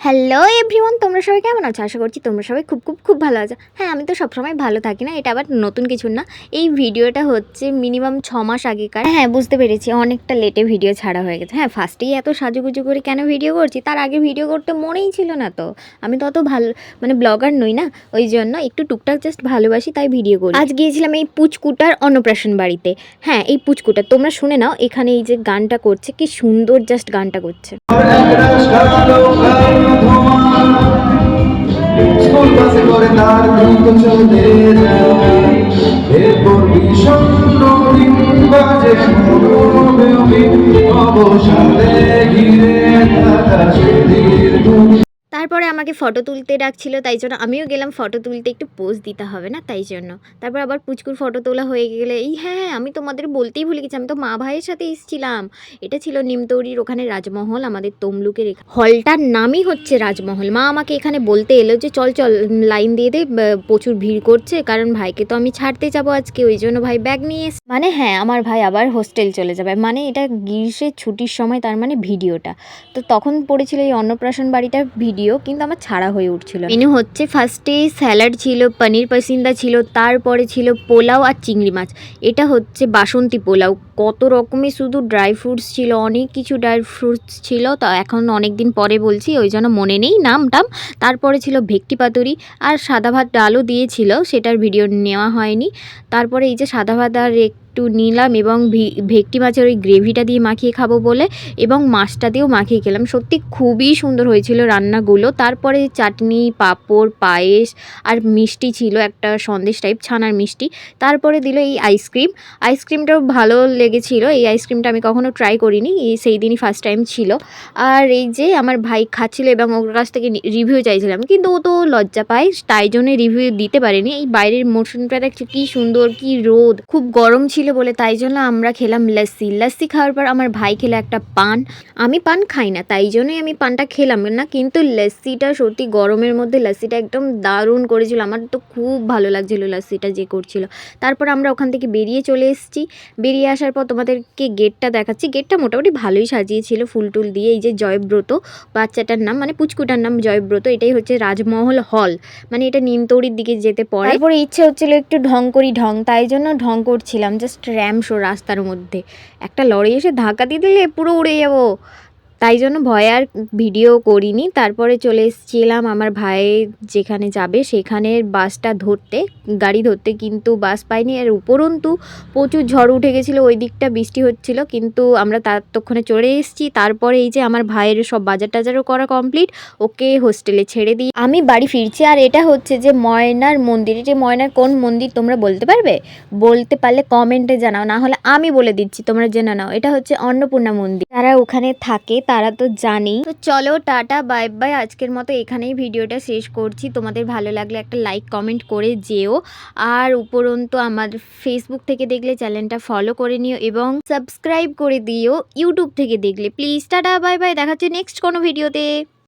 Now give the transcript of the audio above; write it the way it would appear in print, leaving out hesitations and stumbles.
Hello everyone, তোমরা সবাই কেমন আছো? আশা করছি তোমরা সবাই খুব খুব খুব ভালো আছো। হ্যাঁ, আমি তো সবসময় ভালো থাকি না, এটা আবার নতুন কিছু না। এই ভিডিওটা হচ্ছে মিনিমাম 6 মাস আগেকার। হ্যাঁ, বুঝতে পেরেছি অনেকটা লেটে ভিডিও ছাড়া হয়ে গেছে। হ্যাঁ, ফার্স্টেই এত সাজুগুজু করে কেন ভিডিও করছি, তার আগে ভিডিও করতে মনেই ছিল না। তো আমি তত ভালো ব্লগার নই না, ওই জন্য একটু টুকটাক জাস্ট ভালোবাসি, তাই ভিডিও করি। আজ গিয়েছিলাম এই পুচকুটার অন্নপ্রাশন বাড়িতে। হ্যাঁ, এই পুচকুটা তোমরা শুনে নাও, এখানে এই যে গানটা করছে, কি সুন্দর জাস্ট গানটা করছে। স্কুল বাসে করে তার দ্রুত চলে যায়, এরপর বিষণ্ণ দিন বাজে অবসাদে ঘিরে থাকা সেদিন। তারপরে আমাকে ফটো তুলতে ডাকছিল, তাই জন্য আমিও গেলাম ফটো তুলতে, একটু পোজ দিতে হবে না, তাই জন্য। তারপর আবার পুচকুর ফটো তোলা হয়ে গেলে হ্যাঁ, আমি তোমাদের বলতেই ভুলে গেছি, আমি তো মা ভাইয়ের সাথে এসেছিলাম। এটা ছিল নিমতৌরির ওখানে রাজমহল, আমাদের তমলুকের হলটার নামই হচ্ছে রাজমহল। মা আমাকে এখানে বলতে এলো যে চল চল লাইন দিয়ে দে, প্রচুর ভিড় করছে, কারণ ভাইকে তো আমি ছাড়তে যাবো আজকে, ওই জন্য ভাই ব্যাগ নিয়ে হ্যাঁ, আমার ভাই আবার হোস্টেল চলে যাবে, এটা গ্রীষ্মের ছুটির সময়, তার ভিডিওটা তো তখন পড়েছিল এই অন্নপ্রাশন বাড়িটার ভিডিও, কিন্তু আমার ছাড়া হয়ে উঠছিল। মেনু হচ্ছে ফার্স্টে স্যালাড ছিল, পনির পাসিন্দা ছিল, তারপরে ছিল পোলাও আর চিংড়ি মাছ। এটা হচ্ছে বাসন্তী পোলাও, কত রকমের শুধু ড্রাই ফ্রুটস ছিল, অনেক কিছু ড্রাই ফ্রুটস ছিল, তো এখন অনেক দিন পরে বলছি, ওই জন্য মনে নেই নামটাম। তারপরে ছিল ভেটকি পাতুরি, আর সাদা ভাত ডালও দিয়েছিল, সেটার ভিডিও নেওয়া হয়নি। তারপরে এই যে সাদা ভাত আর একটু নিলাম, এবং ভেটকি মাছের ওই গ্রেভিটা দিয়ে মাখিয়ে খাবো বলে, এবং মাছটা দিয়েও মাখিয়ে খেলাম। সত্যি খুবই সুন্দর হয়েছিল রান্নাগুলো। তারপরে চাটনি, পাঁপড়, পায়েস আর মিষ্টি ছিল, একটা সন্দেশ টাইপ ছানার মিষ্টি। তারপরে দিল এই আইসক্রিমটাও ভালো লেগেছিল। এই আইসক্রিমটা আমি কখনো ট্রাই করিনি, সেই দিনই ফার্স্ট টাইম ছিল। আর এই যে আমার ভাই খাচ্ছিল, এবং ওর কাছ থেকে রিভিউ চাইছিলাম, কিন্তু ও তো লজ্জা পায়, তাই জন্য রিভিউ দিতে পারিনি। এই বাইরের মৌসুমটা দেখছি কি সুন্দর, কি রোদ, খুব গরম ছিল বলে, তাই জন্য আমরা খেলাম লস্যি খাওয়ার পর আমার ভাই খেলো একটা পান। আমি পান খাই না, তাই জন্যই আমি পানটা খেলাম না, কিন্তু লস্যিটা সত্যি গরমের মধ্যে লস্যিটা একদম দারুণ করেছিল, আমার তো খুব ভালো লাগছিল লস্যিটা যে করছিল। তারপর আমরা ওখান থেকে বেরিয়ে চলে এসেছি। বেরিয়ে আসার পর তোমাদেরকে গেটটা দেখাচ্ছি। গেটটা মোটামুটি ভালোই সাজিয়েছিল ফুল টুল দিয়ে। এই যে জয়ব্রত বাচ্চাটার নাম, পুচকুটার নাম জয়ব্রত, এটাই হচ্ছে রাজমহল হল, এটা নিমতৌরির দিকে যেতে পড়ে। তারপরে ইচ্ছে হচ্ছিল একটু ঢং করি, তাই জন্য ঢং করছিলাম, জাস্ট র্যাম শো রাস্তার মধ্যে। একটা লরি এসে ধাক্কা দিয়ে দিলে পুরো উড়ে যাবো, তাই জন্য ভয় আর ভিডিও করিনি। তারপরে চলে এসেছিলাম আমার ভাই যেখানে যাবে সেখানের বাসটা ধরতে, গাড়ি ধরতে, কিন্তু বাস পাইনি। আর উপরন্তু প্রচুর ঝড় উঠে গেছিলো, ওই দিকটা বৃষ্টি হচ্ছিল, কিন্তু আমরা ততক্ষণে চলে এসেছি। তারপরে এই যে আমার ভাইয়ের সব বাজার টাজারও করা কমপ্লিট, ওকে হোস্টেলে ছেড়ে দিই আমি বাড়ি ফিরছি। আর এটা হচ্ছে যে ময়নার মন্দির। এটা ময়নার কোন মন্দির তোমরা বলতে পারবে? বলতে পারলে কমেন্টে জানাও, না হলে আমি বলে দিচ্ছি, তোমরা জেনে নাও। এটা হচ্ছে অন্নপূর্ণা মন্দির। যারা ওখানে থাকে তারা তো জানি। তো চলো টাটা বাই বাই, আজকের মতো এখানেই ভিডিওটা শেষ করছি। তোমাদের ভালো লাগলে একটা লাইক কমেন্ট করে যেও, আর উপরন্তু আমার ফেসবুক থেকে দেখলে চ্যানেলটা ফলো করে নিও, এবং সাবস্ক্রাইব করে দিও ইউটিউব থেকে দেখলে প্লিজ। টাটা বাই বাই, দেখা হচ্ছে নেক্সট কোনো ভিডিওতে।